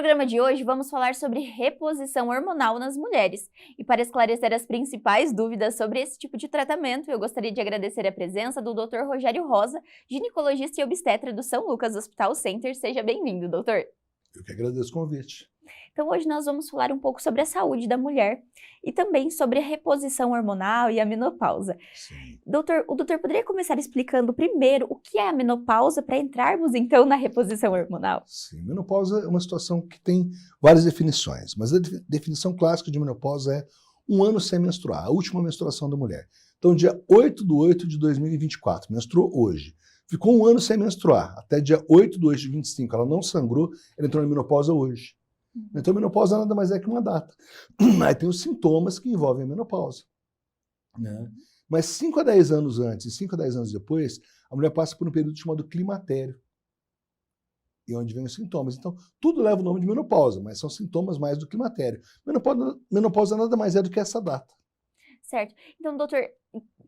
programa de hoje vamos falar sobre reposição hormonal nas mulheres. E para esclarecer as principais dúvidas sobre esse tipo de tratamento, eu gostaria de agradecer a presença do Dr. Rogério Rosa, ginecologista e obstetra do São Lucas Hospital Center. Seja bem-vindo, doutor. Eu que agradeço o convite. Então hoje nós vamos falar um pouco sobre a saúde da mulher e também sobre a reposição hormonal e a menopausa. Sim. O doutor poderia começar explicando primeiro o que é a menopausa para entrarmos então na reposição hormonal? Sim, menopausa é uma situação que tem várias definições, mas a definição clássica de menopausa é um ano sem menstruar, a última menstruação da mulher. Então, dia 8/8/2024, menstruou hoje. Ficou um ano sem menstruar, até dia 8/2/25, ela não sangrou, ela entrou na menopausa hoje. Então, a menopausa nada mais é que uma data. Aí tem os sintomas que envolvem a menopausa, né? Mas 5 a 10 anos antes e 5 a 10 anos depois, a mulher passa por um período chamado climatério, e onde vem os sintomas. Então, tudo leva o nome de menopausa, mas são sintomas mais do climatério. Menopausa nada mais é do que essa data. Certo. Então, doutor,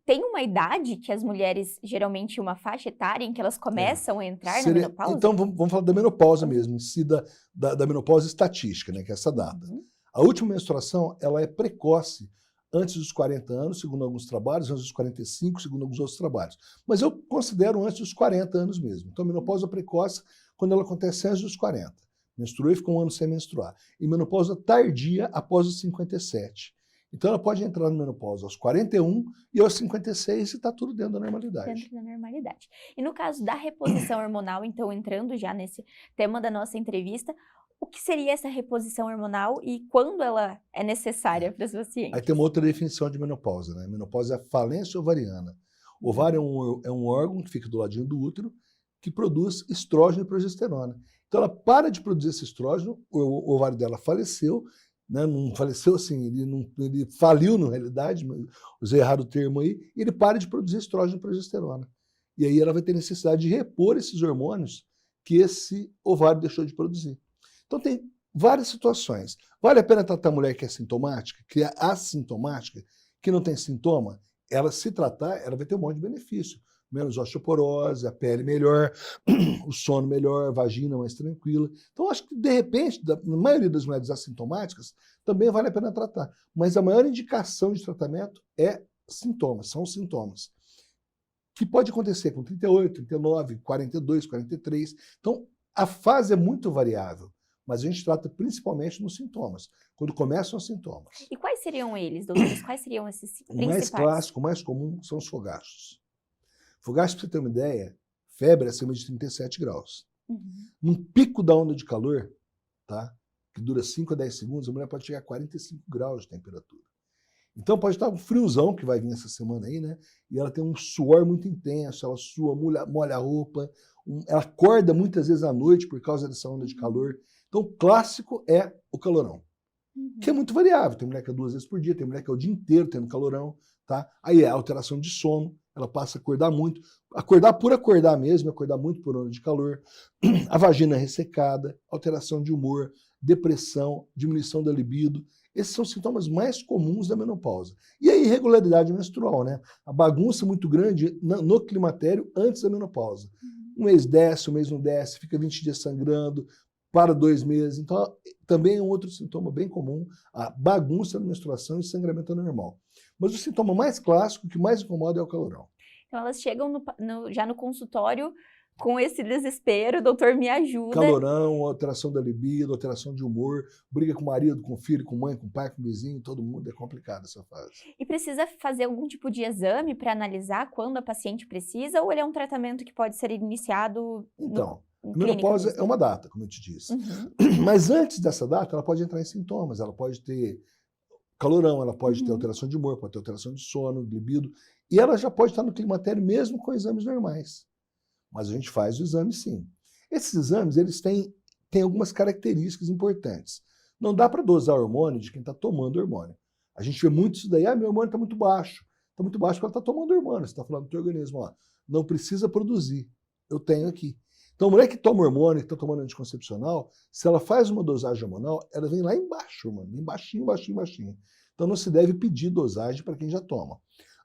tem uma idade que as mulheres, geralmente uma faixa etária, em que elas começam a entrar na menopausa? Então, vamos falar da menopausa mesmo, em si, da menopausa estatística, né, que é essa data. A última menstruação, ela é precoce, antes dos 40 anos, segundo alguns trabalhos, antes dos 45, segundo alguns outros trabalhos. Mas eu considero antes dos 40 anos mesmo. Então, a menopausa precoce, quando ela acontece antes dos 40. Menstruou e ficou um ano sem menstruar. E menopausa tardia após os 57. Então, ela pode entrar na menopausa aos 41 e aos 56 e está tudo dentro da normalidade. Dentro da normalidade. E no caso da reposição hormonal, então, entrando já nesse tema da nossa entrevista, o que seria essa reposição hormonal e quando ela é necessária para os pacientes? Aí tem uma outra definição de menopausa, né? Menopausa é a falência ovariana. O ovário é um órgão que fica do ladinho do útero que produz estrógeno e progesterona. Então, ela para de produzir esse estrógeno, o ovário dela faleceu, né? Não faleceu assim, ele faliu na realidade, usei errado o termo aí, e ele para de produzir estrógeno e progesterona. E aí ela vai ter necessidade de repor esses hormônios que esse ovário deixou de produzir. Então tem várias situações. Vale a pena tratar a mulher que é sintomática, que é assintomática, que não tem sintoma? Ela se tratar, ela vai ter um monte de benefício. Menos osteoporose, a pele melhor, o sono melhor, a vagina mais tranquila. Então, acho que, de repente, na maioria das mulheres assintomáticas, também vale a pena tratar. Mas a maior indicação de tratamento é sintomas, são os sintomas. Que pode acontecer com 38, 39, 42, 43. Então, a fase é muito variável, mas a gente trata principalmente nos sintomas, quando começam os sintomas. E quais seriam eles, doutores? Quais seriam esses principais? O mais clássico, o mais comum são os fogachos. Fogacho, para você ter uma ideia, febre acima de 37 graus. Num pico da onda de calor, tá, que dura 5 a 10 segundos, a mulher pode chegar a 45 graus de temperatura. Então pode estar um friozão que vai vir essa semana aí, né? E ela tem um suor muito intenso, ela sua, molha a roupa, ela acorda muitas vezes à noite por causa dessa onda de calor. Então o clássico é o calorão, que é muito variável. Tem mulher que é 2 vezes por dia, tem mulher que é o dia inteiro tendo calorão, tá? Aí é a alteração de sono, ela passa a acordar muito, acordar por acordar mesmo, acordar muito por onda de calor, a vagina ressecada, alteração de humor, depressão, diminuição da libido. Esses são os sintomas mais comuns da menopausa. E a irregularidade menstrual, né? A bagunça muito grande no climatério antes da menopausa. Um mês desce, um mês não desce, fica 20 dias sangrando, para 2 meses. Então, também é um outro sintoma bem comum, a bagunça na menstruação e sangramento anormal. Mas o sintoma mais clássico, que mais incomoda, é o calorão. Então, elas chegam já no consultório com esse desespero, doutor, me ajuda. Calorão, alteração da libido, alteração de humor, briga com o marido, com o filho, com a mãe, com o pai, com o vizinho, todo mundo. É complicado essa fase. E precisa fazer algum tipo de exame para analisar quando a paciente precisa, ou ele é um tratamento que pode ser iniciado Então, a menopausa é uma data, como eu te disse. Mas antes dessa data, ela pode entrar em sintomas, ela pode ter calorão, ela pode ter alteração de humor, pode ter alteração de sono, libido, e ela já pode estar no climatério mesmo com exames normais. Mas a gente faz o exame sim. Esses exames, eles têm algumas características importantes. Não dá para dosar hormônio de quem está tomando hormônio. A gente vê muito isso daí, meu hormônio está muito baixo. Está muito baixo porque ela está tomando hormônio. Você está falando do teu organismo, ó, não precisa produzir, eu tenho aqui. Então, a mulher que toma hormônio, que está tomando anticoncepcional, se ela faz uma dosagem hormonal, ela vem lá embaixo, mano, bem baixinho, baixinho, baixinho. Então, não se deve pedir dosagem para quem já toma.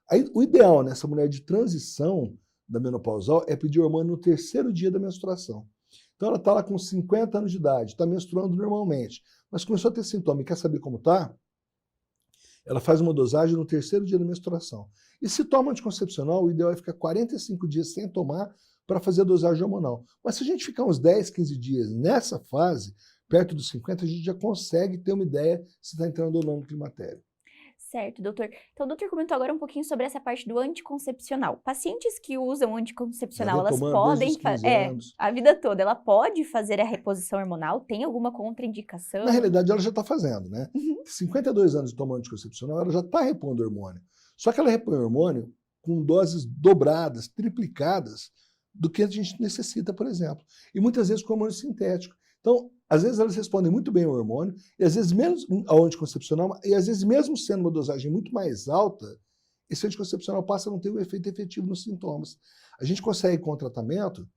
Aí, o ideal nessa mulher de transição da menopausal é pedir hormônio no 3º dia da menstruação. Então ela está lá com 50 anos de idade, está menstruando normalmente, mas começou a ter sintoma e quer saber como está? Ela faz uma dosagem no 3º dia da menstruação. E se toma anticoncepcional, o ideal é ficar 45 dias sem tomar para fazer a dosagem hormonal. Mas se a gente ficar uns 10, 15 dias nessa fase, perto dos 50, a gente já consegue ter uma ideia se está entrando ou não no climatério. Certo, doutor. Então, o doutor comentou agora um pouquinho sobre essa parte do anticoncepcional. Pacientes que usam anticoncepcional, elas podem a vida toda, ela pode fazer a reposição hormonal? Tem alguma contraindicação? Na realidade, ela já está fazendo, né? 52 anos de tomando anticoncepcional, ela já está repondo hormônio. Só que ela repõe hormônio com doses dobradas, triplicadas do que a gente necessita, por exemplo. E muitas vezes com hormônio sintético. Então, às vezes elas respondem muito bem ao hormônio, e às vezes menos ao anticoncepcional, e às vezes mesmo sendo uma dosagem muito mais alta, esse anticoncepcional passa a não ter um efeito efetivo nos sintomas. A gente consegue, com o tratamento,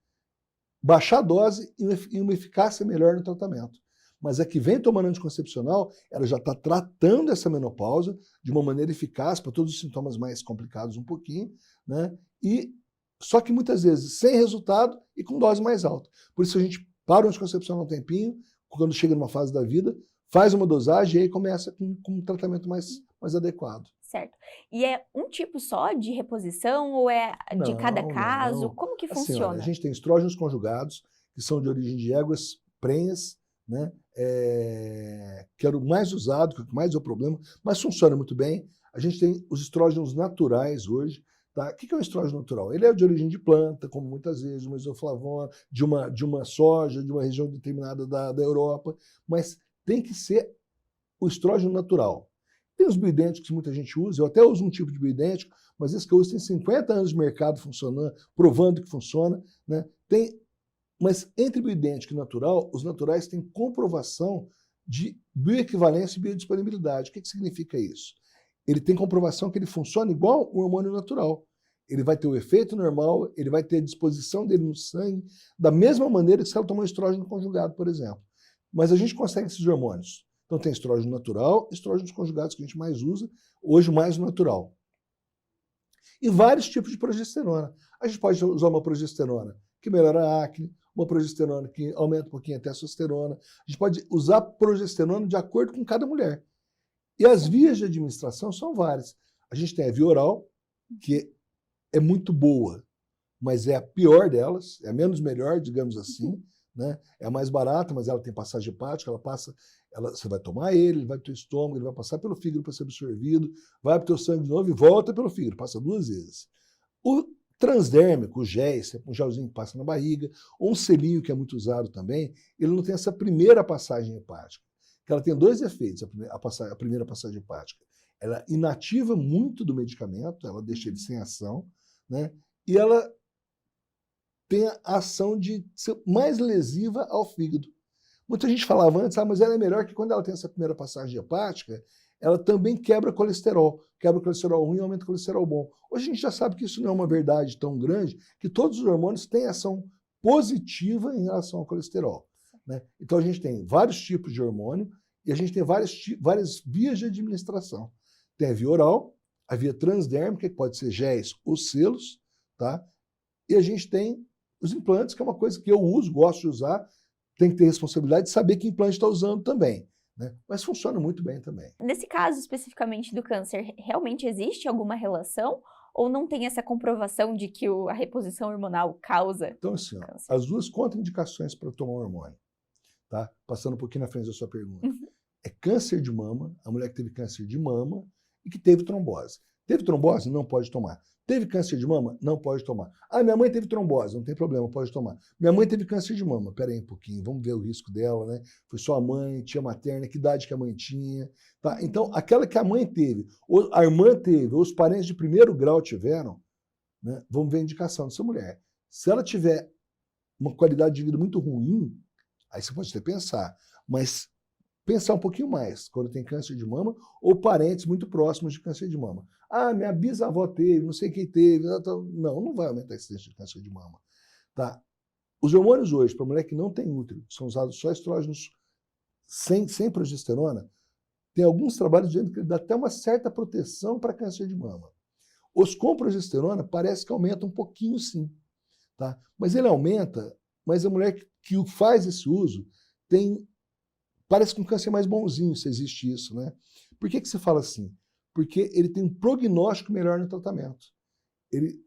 baixar a dose e uma eficácia melhor no tratamento. Mas a que vem tomando anticoncepcional, ela já está tratando essa menopausa de uma maneira eficaz para todos os sintomas mais complicados um pouquinho, né? E só que muitas vezes sem resultado e com dose mais alta. Por isso a gente para o anticoncepcional um tempinho, quando chega numa fase da vida, faz uma dosagem e aí começa com um tratamento mais adequado. Certo. E é um tipo só de reposição ou é de cada caso? Não. Como que Assim, funciona? Olha, a gente tem estrógenos conjugados, que são de origem de éguas prenhas, né? Que era o mais usado, que mais é o problema, mas funciona muito bem. A gente tem os estrógenos naturais hoje. Tá? O que é um estrógeno natural? Ele é de origem de planta, como muitas vezes, uma isoflavona, de uma soja, de uma região determinada da Europa, mas tem que ser o estrógeno natural. Tem os bioidênticos que muita gente usa, eu até uso um tipo de bioidêntico, mas esse que eu uso tem 50 anos de mercado funcionando, provando que funciona, né? Mas entre bioidêntico e natural, os naturais têm comprovação de bioequivalência e biodisponibilidade. O que significa isso? Ele tem comprovação que ele funciona igual o hormônio natural. Ele vai ter o efeito normal, ele vai ter a disposição dele no sangue, da mesma maneira que se ela tomar estrógeno conjugado, por exemplo. Mas a gente consegue esses hormônios. Então tem estrógeno natural, estrógenos conjugados que a gente mais usa, hoje mais natural. E vários tipos de progesterona. A gente pode usar uma progesterona que melhora a acne, uma progesterona que aumenta um pouquinho a testosterona. A gente pode usar progesterona de acordo com cada mulher. E as vias de administração são várias. A gente tem a via oral, que é muito boa, mas é a pior delas, é a menos melhor, digamos assim, né? É a mais barata, mas ela tem passagem hepática, você vai tomar ele vai para o teu estômago, ele vai passar pelo fígado para ser absorvido, vai para o teu sangue de novo e volta pelo fígado, passa 2 vezes. O transdérmico, o géis, um gelzinho que passa na barriga, ou um selinho que é muito usado também, ele não tem essa primeira passagem hepática. Que ela tem 2 efeitos, a primeira passagem hepática. Ela inativa muito do medicamento, ela deixa ele sem ação, né? E ela tem a ação de ser mais lesiva ao fígado. Muita gente falava antes, mas ela é melhor que quando ela tem essa primeira passagem hepática, ela também quebra colesterol ruim e aumenta o colesterol bom. Hoje a gente já sabe que isso não é uma verdade tão grande, que todos os hormônios têm ação positiva em relação ao colesterol, né? Então a gente tem vários tipos de hormônio e a gente tem várias vias de administração. Tem a via oral, a via transdérmica, que pode ser géis ou selos, tá? E a gente tem os implantes, que é uma coisa que eu uso, gosto de usar, tem que ter responsabilidade de saber que implante está usando também, né? Mas funciona muito bem também. Nesse caso especificamente do câncer, realmente existe alguma relação? Ou não tem essa comprovação de que a reposição hormonal causa então, assim, câncer? As 2 contraindicações para tomar hormônio, tá? Passando um pouquinho na frente da sua pergunta. É câncer de mama, a mulher que teve câncer de mama e que teve trombose. Teve trombose? Não pode tomar. Teve câncer de mama? Não pode tomar. Ah, minha mãe teve trombose, não tem problema, pode tomar. Minha mãe teve câncer de mama, peraí um pouquinho, vamos ver o risco dela, né? Foi só a mãe, tia materna, que idade que a mãe tinha, tá? Então, aquela que a mãe teve, ou a irmã teve, ou os parentes de primeiro grau tiveram, né? Vamos ver a indicação dessa mulher. Se ela tiver uma qualidade de vida muito ruim, aí você pode até pensar, mas pensar um pouquinho mais, quando tem câncer de mama, ou parentes muito próximos de câncer de mama. Ah, minha bisavó teve, não sei quem teve. Não vai aumentar a incidência de câncer de mama. Tá? Os hormônios hoje, para mulher que não tem útero, são usados só estrógenos sem progesterona, tem alguns trabalhos dizendo que ele dá até uma certa proteção para câncer de mama. Os com progesterona parece que aumenta um pouquinho sim. Tá? Mas ele aumenta, mas a mulher que faz esse uso parece que um câncer mais bonzinho, se existe isso, né? Por que se fala assim? Porque ele tem um prognóstico melhor no tratamento. Ele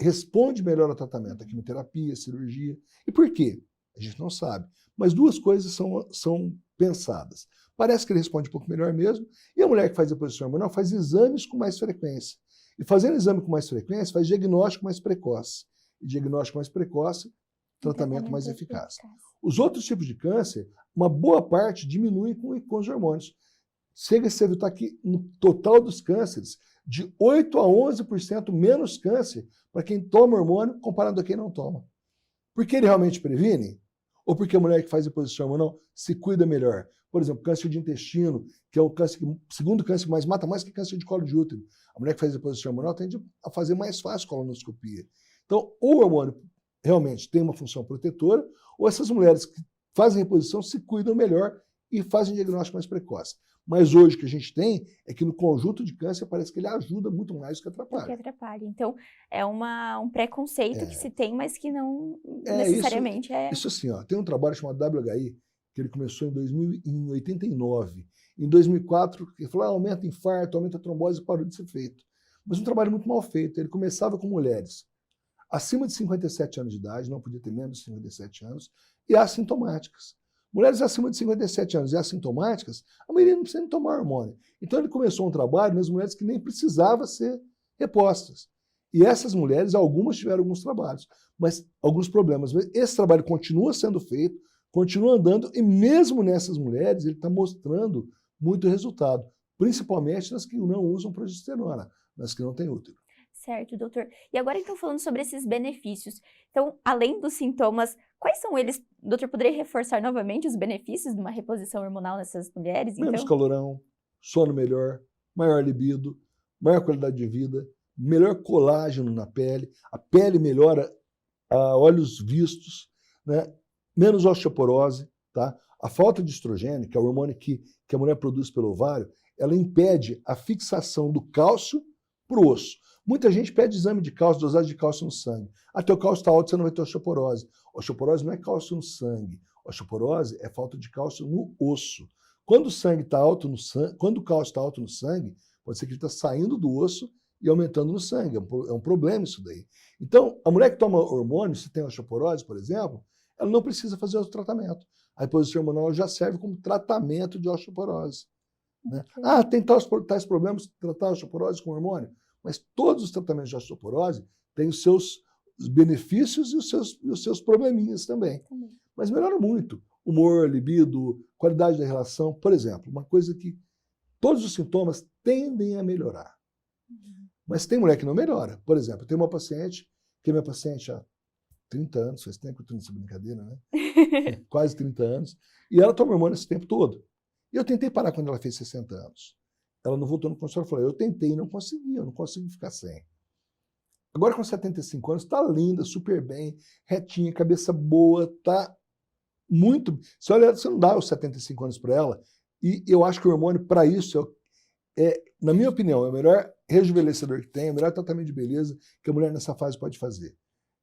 responde melhor ao tratamento, a quimioterapia, a cirurgia. E por quê? A gente não sabe. Mas duas coisas são pensadas. Parece que ele responde um pouco melhor mesmo, e a mulher que faz reposição hormonal faz exames com mais frequência. E fazendo exame com mais frequência, faz diagnóstico mais precoce. E diagnóstico mais precoce, tratamento mais eficaz. Os outros tipos de câncer, uma boa parte diminui com os hormônios. Chega-se a evitar que, no total dos cânceres, de 8 a 11% menos câncer para quem toma hormônio comparado a quem não toma. Porque ele realmente previne? Ou porque a mulher que faz reposição hormonal se cuida melhor? Por exemplo, câncer de intestino, que é o câncer, segundo câncer que mais mata mais que câncer de colo de útero. A mulher que faz reposição hormonal tende a fazer mais fácil colonoscopia. Então, ou o hormônio realmente tem uma função protetora, ou essas mulheres que fazem reposição se cuidam melhor e fazem diagnóstico mais precoce. Mas hoje o que a gente tem é que no conjunto de câncer parece que ele ajuda muito mais do que atrapalha. Que atrapalha. Então, é um preconceito que se tem, mas que não necessariamente é... Isso assim, ó, tem um trabalho chamado WHI, que ele começou em 89. Em 2004, ele falou, aumenta infarto, aumenta trombose, e parou de ser feito. Mas um trabalho muito mal feito. Ele começava com mulheres acima de 57 anos de idade, não podia ter menos de 57 anos, e assintomáticas. Mulheres acima de 57 anos e assintomáticas, a maioria não precisa nem tomar hormônio. Então ele começou um trabalho nas mulheres que nem precisavam ser repostas. E essas mulheres, algumas tiveram alguns trabalhos, mas alguns problemas. Mas esse trabalho continua sendo feito, continua andando, e mesmo nessas mulheres ele está mostrando muito resultado, principalmente nas que não usam progesterona, nas que não têm útero. Certo, doutor. E agora, então, falando sobre esses benefícios. Então, além dos sintomas, quais são eles? O doutor poderia reforçar novamente os benefícios de uma reposição hormonal nessas mulheres? Menos calorão, sono melhor, maior libido, maior qualidade de vida, melhor colágeno na pele, a pele melhora a olhos vistos, né? Menos osteoporose, tá? A falta de estrogênio, que é o hormônio que a mulher produz pelo ovário, ela impede a fixação do cálcio para o osso. Muita gente pede exame de cálcio, dosagem de cálcio no sangue. Até o cálcio está alto, você não vai ter osteoporose. Osteoporose não é cálcio no sangue. Osteoporose é falta de cálcio no osso. Quando o sangue está alto no sangue, quando o cálcio está alto no sangue, pode ser que ele está saindo do osso e aumentando no sangue. É um problema isso daí. Então, a mulher que toma hormônio, se tem osteoporose, por exemplo, ela não precisa fazer outro tratamento. A reposição hormonal já serve como tratamento de osteoporose. Né? Tem tais problemas, tratar a osteoporose com hormônio? Mas todos os tratamentos de osteoporose têm os seus benefícios e os seus probleminhas também. Mas melhora muito. Humor, libido, qualidade da relação. Por exemplo, uma coisa que todos os sintomas tendem a melhorar. Mas tem mulher que não melhora. Por exemplo, tem uma paciente, que é minha paciente há 30 anos, faz tempo que eu estou nessa brincadeira, né? Quase 30 anos. E ela toma hormônio esse tempo todo. E eu tentei parar quando ela fez 60 anos. Ela não voltou no consultório e falou, eu tentei e não consegui, eu não consigo ficar sem. Agora com 75 anos, está linda, super bem, retinha, cabeça boa, está muito... Você olha, você não dá os 75 anos para ela, e eu acho que o hormônio, para isso, na minha opinião, é o melhor rejuvenescedor que tem, é o melhor tratamento de beleza que a mulher nessa fase pode fazer.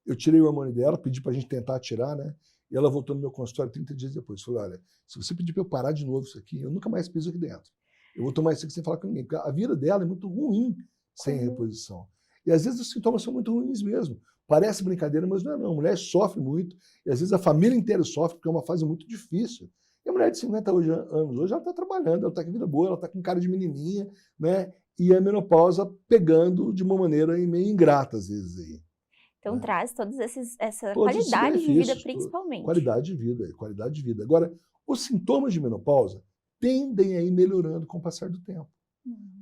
Eu tirei o hormônio dela, pedi para a gente tentar tirar, né? E ela voltou no meu consultório 30 dias depois. Falei, olha, se você pedir para eu parar de novo isso aqui, eu nunca mais piso aqui dentro. Eu vou tomar isso aqui sem falar com ninguém, porque a vida dela é muito ruim sem reposição. E às vezes os sintomas são muito ruins mesmo. Parece brincadeira, mas não é não. A mulher sofre muito, e às vezes a família inteira sofre, porque é uma fase muito difícil. E a mulher de 50 anos hoje, ela está trabalhando, ela está com vida boa, ela está com cara de menininha, né? E a menopausa pegando de uma maneira meio ingrata, às vezes. Aí, então né? Traz essa qualidade de vida, principalmente. Qualidade de vida. Agora, os sintomas de menopausa tendem a ir melhorando com o passar do tempo.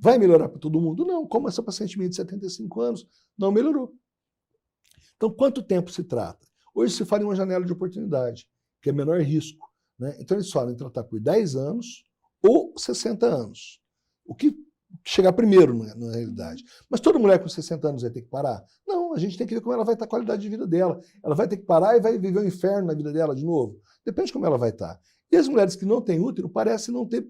Vai melhorar para todo mundo? Não. Como essa paciente minha de 75 anos, não melhorou. Então, quanto tempo se trata? Hoje se fala em uma janela de oportunidade, que é menor risco. Né? Então, eles falam em tratar por 10 anos ou 60 anos. O que chegar primeiro, na realidade. Mas toda mulher com 60 anos vai ter que parar? Não, a gente tem que ver como ela vai estar a qualidade de vida dela. Ela vai ter que parar e vai viver um inferno na vida dela de novo? Depende de como ela vai estar. E as mulheres que não têm útero parecem não ter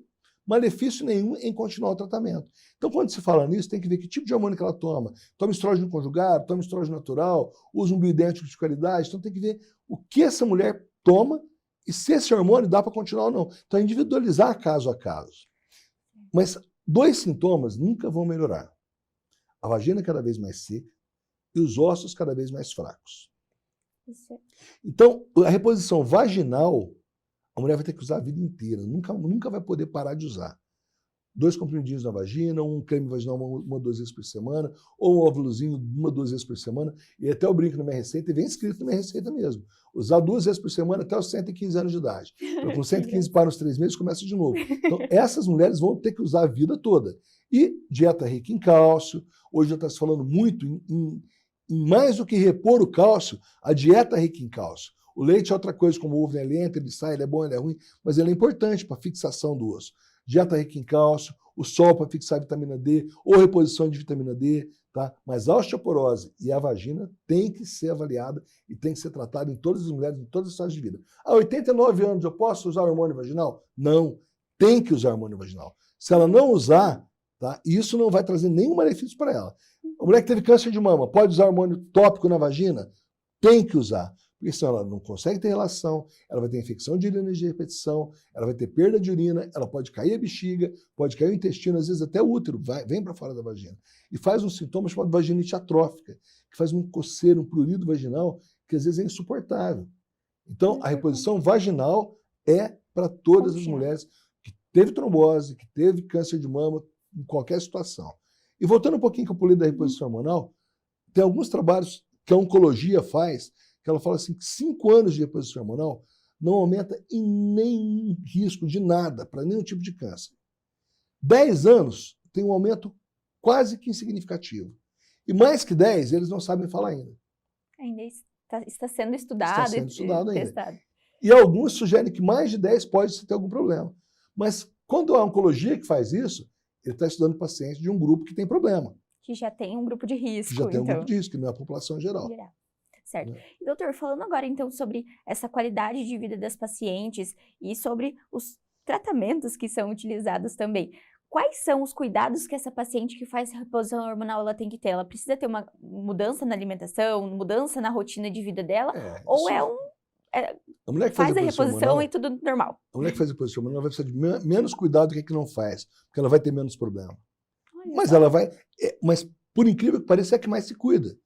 malefício nenhum em continuar o tratamento. Então, quando se fala nisso, tem que ver que tipo de hormônio que ela toma. Toma estrógeno conjugado, toma estrógeno natural, usa um bioidêntico de qualidade. Então, tem que ver o que essa mulher toma, e se esse hormônio dá para continuar ou não. Então, é individualizar caso a caso. Mas 2 sintomas nunca vão melhorar. A vagina cada vez mais seca e os ossos cada vez mais fracos. Então, a reposição vaginal, a mulher vai ter que usar a vida inteira. Nunca vai poder parar de usar. 2 comprimidinhos na vagina, um creme vaginal uma ou 2 vezes por semana, ou um óvulozinho 1 ou 2 vezes por semana. E até eu brinco na minha receita, e vem escrito na minha receita mesmo. Usar 2 vezes por semana até os 115 anos de idade. Então, com 115 para os 3 meses, começa de novo. Então, essas mulheres vão ter que usar a vida toda. E dieta rica em cálcio. Hoje já está se falando muito em mais do que repor o cálcio, a dieta rica em cálcio. O leite é outra coisa, como o ovo, né? Ele entra, ele sai, ele é bom, ele é ruim, mas ele é importante para a fixação do osso. Dieta rica em cálcio, o sol para fixar a vitamina D, ou reposição de vitamina D, tá? Mas a osteoporose e a vagina tem que ser avaliada e tem que ser tratada em todas as mulheres, em todas as fases de vida. A 89 anos eu posso usar hormônio vaginal? Não, tem que usar hormônio vaginal. Se ela não usar, tá? Isso não vai trazer nenhum malefício para ela. A mulher que teve câncer de mama, pode usar hormônio tópico na vagina? Tem que usar. Porque senão ela não consegue ter relação, ela vai ter infecção de urina de repetição, ela vai ter perda de urina, ela pode cair a bexiga, pode cair o intestino, às vezes até o útero, vem para fora da vagina. E faz um sintoma chamado vaginite atrófica, que faz um coceiro, um prurido vaginal, que às vezes é insuportável. Então, a reposição vaginal é para todas as mulheres que teve trombose, que teve câncer de mama, em qualquer situação. E voltando um pouquinho que eu pulei da reposição hormonal, tem alguns trabalhos que a oncologia faz, que ela fala assim, que 5 anos de reposição hormonal não aumenta em nenhum risco de nada, para nenhum tipo de câncer. 10 anos tem um aumento quase que insignificativo. E mais que 10, eles não sabem falar ainda. Ainda está sendo estudado. Está sendo estudado ainda. Testado. E alguns sugerem que mais de 10 pode ter algum problema. Mas quando a oncologia que faz isso, ele está estudando pacientes de um grupo que tem problema. Que já tem um grupo de risco. Que já tem um grupo de risco, que não é a população geral. Certo. E, doutor, falando agora então sobre essa qualidade de vida das pacientes e sobre os tratamentos que são utilizados também, quais são os cuidados que essa paciente que faz reposição hormonal ela tem que ter? Ela precisa ter uma mudança na alimentação, mudança na rotina de vida dela? Ou a mulher que faz a reposição e tudo normal? A mulher que faz a reposição hormonal vai precisar de menos cuidado do que não faz, porque ela vai ter menos problema. Mas ela vai... Mas, por incrível que pareça, é a que mais se cuida.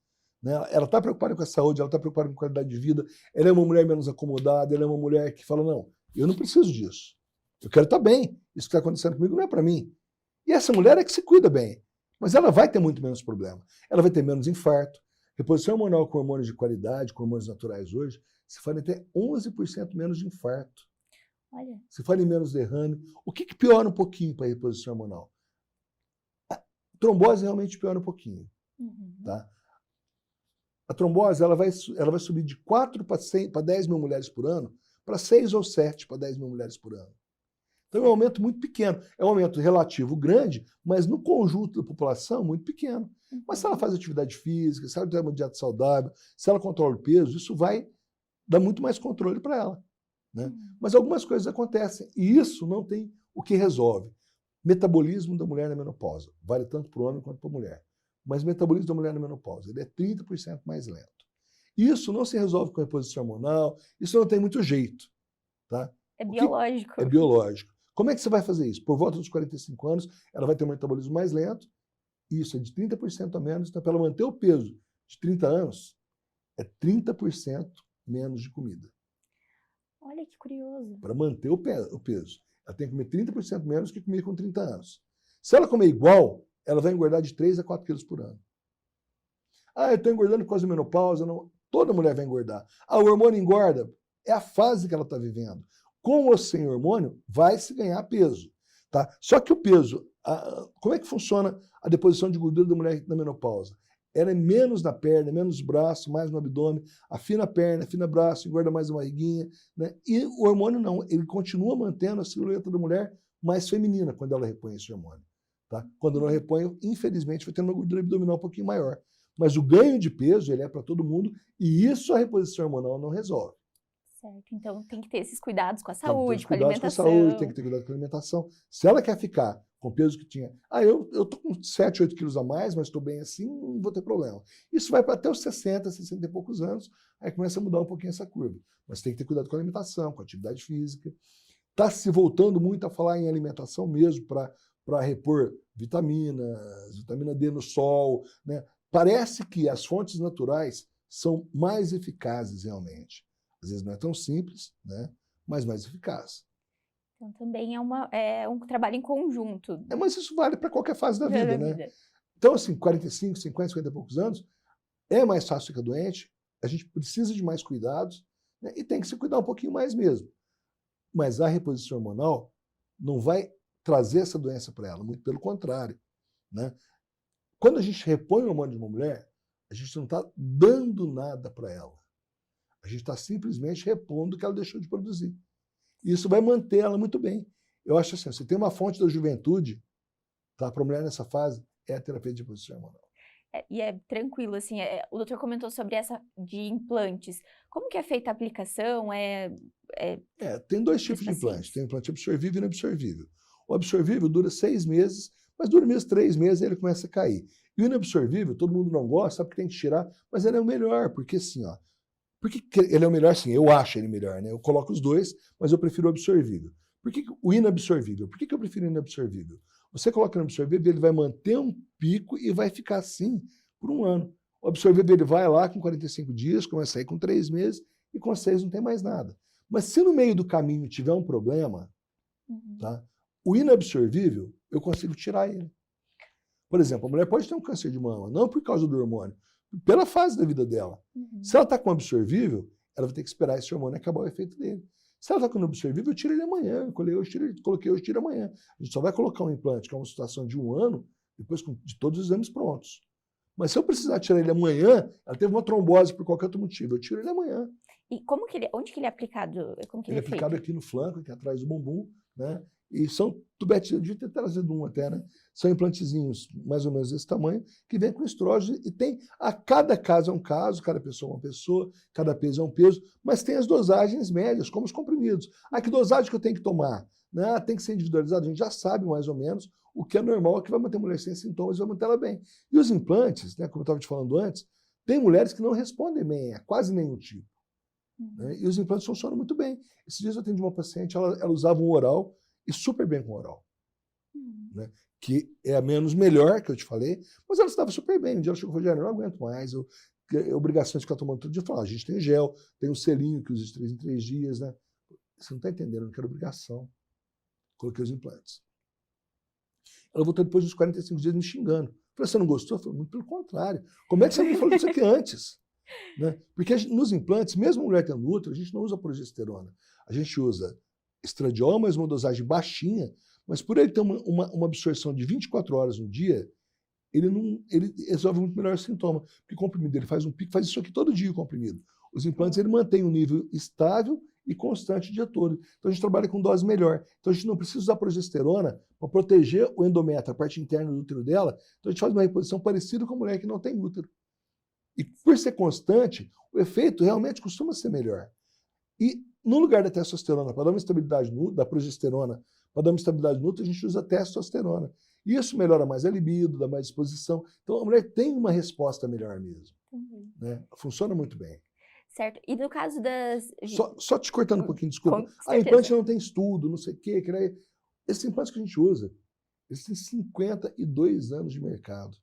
Né? Ela está preocupada com a saúde, ela está preocupada com a qualidade de vida, ela é uma mulher menos acomodada, ela é uma mulher que fala, não, eu não preciso disso. Eu quero estar bem. Isso que está acontecendo comigo não é para mim. E essa mulher é que se cuida bem. Mas ela vai ter muito menos problema. Ela vai ter menos infarto. Reposição hormonal com hormônios de qualidade, com hormônios naturais hoje, se fala até 11% menos de infarto. Olha. Se fala em menos derrame. O que piora um pouquinho para a reposição hormonal? A trombose realmente piora um pouquinho. Tá? A trombose ela vai subir de 4 para 10 mil mulheres por ano para 6 ou 7 para 10 mil mulheres por ano. Então é um aumento muito pequeno. É um aumento relativo grande, mas no conjunto da população muito pequeno. Mas se ela faz atividade física, se ela tem uma dieta saudável, se ela controla o peso, isso vai dar muito mais controle para ela. Né? Mas algumas coisas acontecem e isso não tem o que resolve. Metabolismo da mulher na menopausa. Vale tanto para o homem quanto para a mulher. Mas o metabolismo da mulher na menopausa ele é 30% mais lento. Isso não se resolve com reposição hormonal, isso não tem muito jeito. Tá? É biológico. É biológico. Como é que você vai fazer isso? Por volta dos 45 anos, ela vai ter um metabolismo mais lento, isso é de 30% a menos, então para ela manter o peso de 30 anos, é 30% menos de comida. Olha que curioso. Para manter o peso. Ela tem que comer 30% menos que comer com 30 anos. Se ela comer igual, ela vai engordar de 3 a 4 quilos por ano. Ah, eu estou engordando por causa da menopausa. Não. Toda mulher vai engordar. Ah, o hormônio engorda. É a fase que ela está vivendo. Com ou sem hormônio, vai se ganhar peso. Tá? Só que o peso, como é que funciona a deposição de gordura da mulher na menopausa? Ela é menos na perna, menos no braço, mais no abdômen, afina a perna, afina o braço, engorda mais a barriguinha. Né? E o hormônio não, ele continua mantendo a silhueta da mulher mais feminina quando ela repõe esse hormônio. Tá? Quando não repõe, infelizmente, vai ter uma gordura abdominal um pouquinho maior. Mas o ganho de peso ele é para todo mundo e isso a reposição hormonal não resolve. Certo, então tem que ter esses cuidados com a Tem que ter saúde, os com a cuidados com a alimentação. saúde, tem que ter cuidado com a alimentação. Se ela quer ficar com o peso que tinha, eu tô com 7, 8 quilos a mais, mas estou bem assim, não vou ter problema. Isso vai para até os 60, 60 e poucos anos, aí começa a mudar um pouquinho essa curva. Mas tem que ter cuidado com a alimentação, com a atividade física. Está se voltando muito a falar em alimentação mesmo para repor vitaminas, vitamina D no sol, né? Parece que as fontes naturais são mais eficazes realmente. Às vezes não é tão simples, né? Mas mais eficaz. Então também é um trabalho em conjunto. Mas isso vale para qualquer fase da vida, né? Vida. Então, assim, 45, 50, 50 e poucos anos, é mais fácil ficar doente, a gente precisa de mais cuidados, né? E tem que se cuidar um pouquinho mais mesmo. Mas a reposição hormonal não vai trazer essa doença para ela, muito pelo contrário, né? Quando a gente repõe o hormônio de uma mulher, a gente não está dando nada para ela. A gente está simplesmente repondo o que ela deixou de produzir. E isso vai manter ela muito bem. Eu acho assim, você tem uma fonte da juventude, tá, para a mulher nessa fase, é a terapia de reposição hormonal. E é tranquilo, assim, o doutor comentou sobre essa de implantes. Como que é feita a aplicação? Tem dois tipos de implantes. Tem o implante absorvível e inabsorvível. O absorvível dura 6 meses, mas dura mesmo 3 meses e ele começa a cair. E o inabsorvível, todo mundo não gosta, sabe que tem que tirar, mas ele é o melhor, porque assim, ó, porque ele é o melhor, sim, eu acho ele melhor, né? Eu coloco os dois, mas eu prefiro o absorvível. Por que o inabsorvível? Por que eu prefiro o inabsorvível? Você coloca no absorvível, ele vai manter um pico e vai ficar assim por 1 ano. O absorvível ele vai lá com 45 dias, começa a sair com 3 meses e com 6 não tem mais nada. Mas se no meio do caminho tiver um problema, tá? O inabsorvível, eu consigo tirar ele. Por exemplo, a mulher pode ter um câncer de mama, não por causa do hormônio, pela fase da vida dela. Se ela está com absorvível, ela vai ter que esperar esse hormônio acabar o efeito dele. Se ela está com absorvível, eu tiro ele amanhã. Eu coloquei hoje, tiro amanhã. A gente só vai colocar um implante, que é uma situação de 1 ano, depois de todos os exames prontos. Mas se eu precisar tirar ele amanhã, ela teve uma trombose por qualquer outro motivo, eu tiro ele amanhã. E onde que ele é aplicado? Como que ele é aplicado feito? aqui no flanco, aqui atrás do bumbum, né? E são tubetes, eu devia ter trazido um até, né? São implantezinhos mais ou menos desse tamanho, que vem com estrógeno e tem, a cada caso é um caso, cada pessoa é uma pessoa, cada peso é um peso, mas tem as dosagens médias, como os comprimidos. Que dosagem que eu tenho que tomar? Né? Tem que ser individualizado, a gente já sabe mais ou menos o que é normal, que vai manter a mulher sem sintomas e vai manter ela bem. E os implantes, né, como eu estava te falando antes, tem mulheres que não respondem bem a quase nenhum tipo. Né? E os implantes funcionam muito bem. Esses dias eu atendi uma paciente, ela usava um oral, e super bem com o oral. Né? Que é a menos melhor, que eu te falei, mas ela estava super bem. Um dia ela chegou e falou, eu não aguento mais, obrigações de ficar tomando todo dia. Eu falei, a gente tem gel, tem um selinho que usa de 3 em 3 dias, né? Você não está entendendo, eu não quero obrigação. Coloquei os implantes. Ela voltou depois dos 45 dias me xingando. Eu falei, você não gostou? Eu falei, muito pelo contrário. Como é que você me falou disso aqui antes? Né? Porque nos implantes, mesmo a mulher tendo útero, a gente não usa progesterona. A gente usa estradiol, mas uma dosagem baixinha, mas por ele ter uma absorção de 24 horas no dia, ele resolve muito melhor o sintoma. Porque o comprimido, ele faz um pico, faz isso aqui todo dia o comprimido. Os implantes, ele mantém um nível estável e constante o dia todo. Então a gente trabalha com dose melhor. Então a gente não precisa usar progesterona para proteger o endométrio, a parte interna do útero dela. Então a gente faz uma reposição parecida com a mulher que não tem útero. E por ser constante, o efeito realmente costuma ser melhor. E no lugar da testosterona, para dar uma estabilidade da progesterona, para dar uma estabilidade no útero, a gente usa testosterona. E isso melhora mais a libido, dá mais disposição. Então a mulher tem uma resposta melhor mesmo. Né? Funciona muito bem. Certo. E no caso das... Só te cortando um pouquinho, desculpa. Implante não tem estudo, não sei o quê. Esses implantes que a gente usa, eles têm 52 anos de mercado.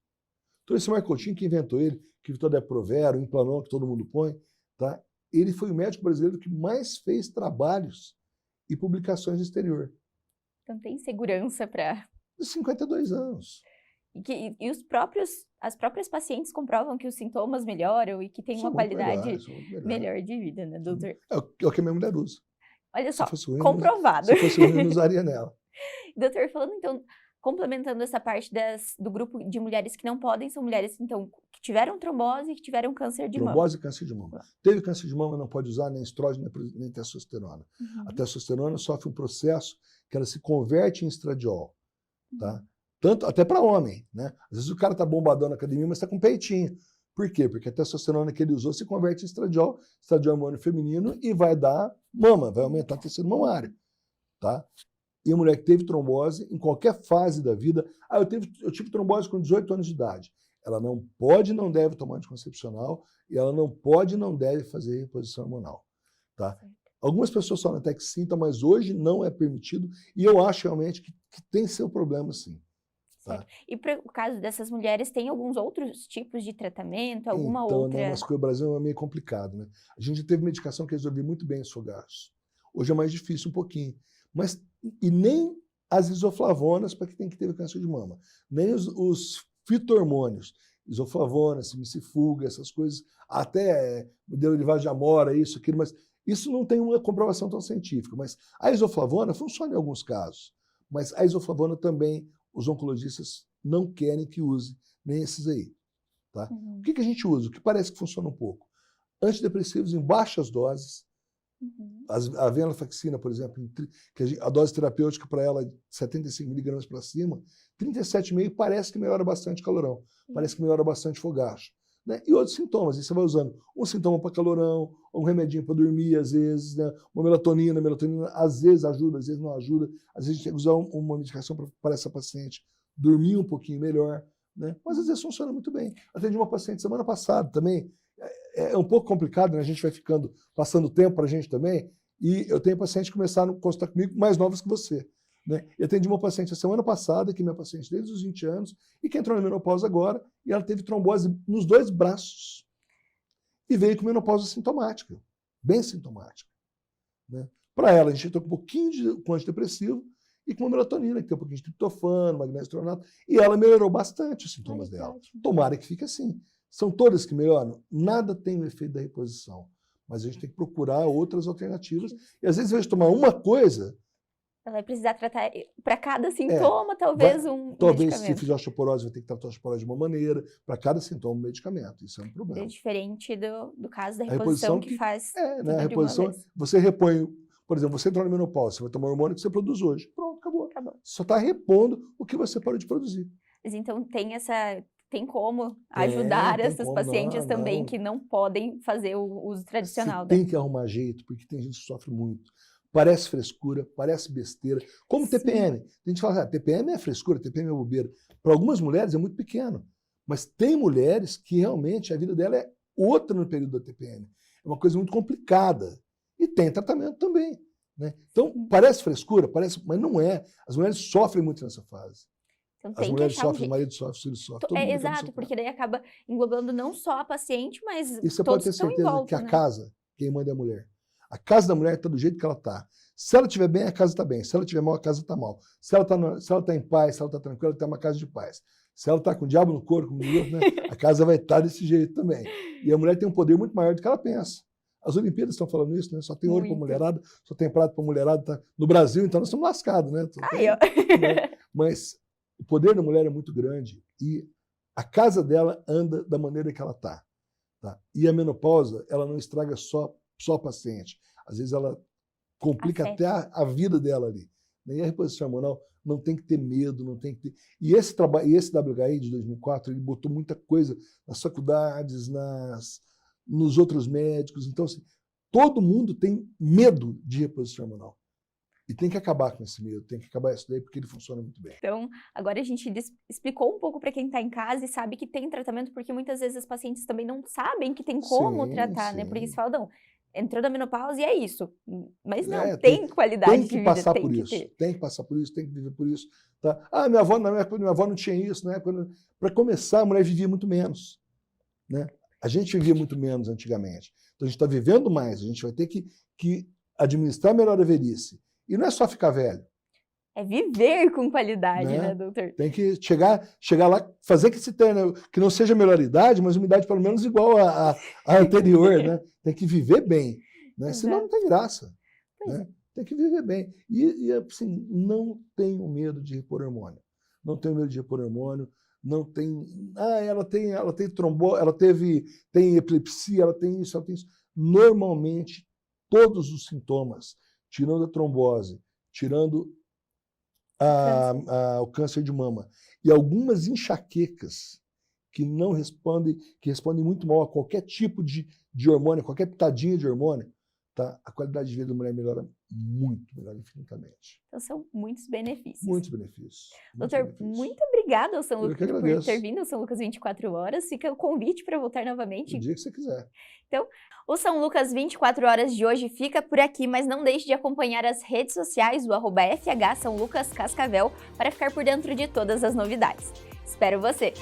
Então esse Marco Coutinho que inventou ele, que inventou a Provero, o Implanon, que todo mundo põe, tá? Ele foi o médico brasileiro que mais fez trabalhos e publicações no exterior. Então tem segurança para... 52 anos. E as próprias pacientes comprovam que os sintomas melhoram e que tem uma qualidade melhor de vida, né, doutor? É o que a minha mulher usa. Olha só, comprovado. Se fosse ruim, eu não usaria nela. Doutor, falando então, complementando essa parte do grupo de mulheres que não podem, são mulheres então que tiveram trombose e que tiveram câncer de mama. Trombose e câncer de mama. Teve câncer de mama, não pode usar nem estrógeno nem testosterona. A testosterona sofre um processo que ela se converte em estradiol, tá? Tanto até para homem, né? Às vezes o cara tá bombadão na academia, mas tá com peitinho. Por quê? Porque a testosterona que ele usou se converte em estradiol hormônio feminino, e vai dar mama, vai aumentar o tecido mamário. Tá? E a mulher que teve trombose, em qualquer fase da vida, eu tive trombose com 18 anos de idade. Ela não pode e não deve tomar anticoncepcional, e ela não pode e não deve fazer reposição hormonal. Tá? Algumas pessoas falam até que sinta, mas hoje não é permitido, e eu acho realmente que tem seu problema, sim. Tá? E para o caso dessas mulheres, tem alguns outros tipos de tratamento, alguma então, outra... Né, mas o Brasil é meio complicado. Né? A gente teve medicação que resolvia muito bem os fogaços. Hoje é mais difícil um pouquinho. Mas, e nem as isoflavonas para quem tem que ter câncer de mama, nem os fito-hormônios, isoflavona, simicifuga, essas coisas, até derivado de amora, isso, aquilo, mas isso não tem uma comprovação tão científica. Mas a isoflavona funciona em alguns casos, mas a isoflavona também os oncologistas não querem que use, nem esses aí. Tá? O que a gente usa? O que parece que funciona um pouco? Antidepressivos em baixas doses. A venlafaxina, por exemplo, que a dose terapêutica para ela é 75 mg para cima, 37,5 parece que melhora bastante calorão, parece que melhora bastante fogacho. Né? E outros sintomas, e você vai usando um sintoma para calorão, um remedinho para dormir, às vezes, né? Uma melatonina às vezes ajuda, às vezes não ajuda, às vezes a gente tem que usar uma medicação para essa paciente dormir um pouquinho melhor, né? Mas às vezes funciona muito bem. Atendi uma paciente semana passada também, é um pouco complicado, né? A gente vai passando tempo para a gente também, e eu tenho pacientes que começaram a consultar comigo mais novos que você. Né? Eu atendi uma paciente a semana passada, que é minha paciente desde os 20 anos, e que entrou na menopausa agora, e ela teve trombose nos 2 braços. E veio com menopausa sintomática, bem sintomática. Né? Para ela, a gente entrou com um pouquinho com antidepressivo e com uma melatonina, que tem um pouquinho de triptofano, magnésio citronato, e ela melhorou bastante os sintomas dela. Tomara que fique assim. São todas que melhoram? Nada tem o efeito da reposição, mas a gente tem que procurar outras alternativas, e às vezes, ao invés de tomar uma coisa... Ela vai precisar tratar para cada sintoma, talvez um talvez, medicamento. se fizer osteoporose, vai ter que tratar a osteoporose de uma maneira, para cada sintoma, um medicamento. Isso é um problema. É diferente do caso da reposição que faz né, a reposição, você repõe, por exemplo, você entrou na menopausa, você vai tomar o hormônio que você produz hoje. Pronto, acabou. Só está repondo o que você parou de produzir. Mas então tem como ajudar essas pacientes também que não podem fazer o uso tradicional. Tem que arrumar jeito, porque tem gente que sofre muito. Parece frescura, parece besteira. Como TPM. A gente fala, TPM é frescura, TPM é bobeira. Para algumas mulheres é muito pequeno. Mas tem mulheres que realmente a vida dela é outra no período da TPM. É uma coisa muito complicada. E tem tratamento também. Né? Então, parece frescura, mas não é. As mulheres sofrem muito nessa fase. Então, as mulheres sofrem, os maridos sofrem, os filhos sofrem. Exato, porque daí acaba englobando não só a paciente, mas e você todos pode ter certeza volta, que a casa, quem manda é a mulher. A casa da mulher está do jeito que ela está. Se ela estiver bem, a casa está bem. Se ela estiver mal, a casa está mal. Se ela está em paz, se ela está tranquila, ela está uma casa de paz. Se ela está com o diabo no corpo, como diz, né, a casa vai estar desse jeito também. E a mulher tem um poder muito maior do que ela pensa. As Olimpíadas estão falando isso, né? Só tem ouro para mulherada, só tem prata para mulherada. Tá? No Brasil, então, nós estamos lascados, né? Né? Mas o poder da mulher é muito grande e a casa dela anda da maneira que ela está. Tá? E a menopausa, ela não estraga só a paciente. Às vezes ela complica até a vida dela ali. E a reposição hormonal não tem que ter medo, não tem que ter... E esse WHI de 2004, ele botou muita coisa nas faculdades, nos outros médicos. Então, assim, todo mundo tem medo de reposição hormonal. E tem que acabar com esse medo, tem que acabar isso daí, porque ele funciona muito bem. Então, agora a gente explicou um pouco para quem está em casa e sabe que tem tratamento, porque muitas vezes as pacientes também não sabem que tem como tratar, né? Porque eles falam, não, entrou na menopausa e é isso. Mas não, tem qualidade de vida. Tem que passar por isso, tem que passar por isso, tem que viver por isso. Tá? Minha avó não tinha isso, né? Para começar, a mulher vivia muito menos. Né? A gente vivia muito menos antigamente. Então, a gente está vivendo mais, a gente vai ter que administrar melhor a velhice. E não é só ficar velho. É viver com qualidade, né, doutor? Tem que chegar lá, fazer que se tenha, que não seja a melhor idade, mas uma idade pelo menos igual à anterior, né? Tem que viver bem, né? Senão não tem graça. Né? Tem que viver bem. E assim, não tenho medo de repor hormônio. Não tenho medo de repor hormônio. Não tem... ela tem trombose, tem epilepsia, ela tem isso, ela tem isso. Normalmente, todos os sintomas, tirando a trombose, tirando o câncer de mama e algumas enxaquecas que não respondem, que respondem muito mal a qualquer tipo de hormônio, qualquer pitadinha de hormônio, tá? A qualidade de vida da mulher melhora infinitamente. Então são muitos benefícios. Muitos benefícios. Doutor, muito obrigada ao São Lucas por ter vindo ao São Lucas 24 Horas. Fica o convite para voltar novamente. O dia que você quiser. Então, o São Lucas 24 Horas de hoje fica por aqui, mas não deixe de acompanhar as redes sociais do @FH São Lucas Cascavel para ficar por dentro de todas as novidades. Espero você!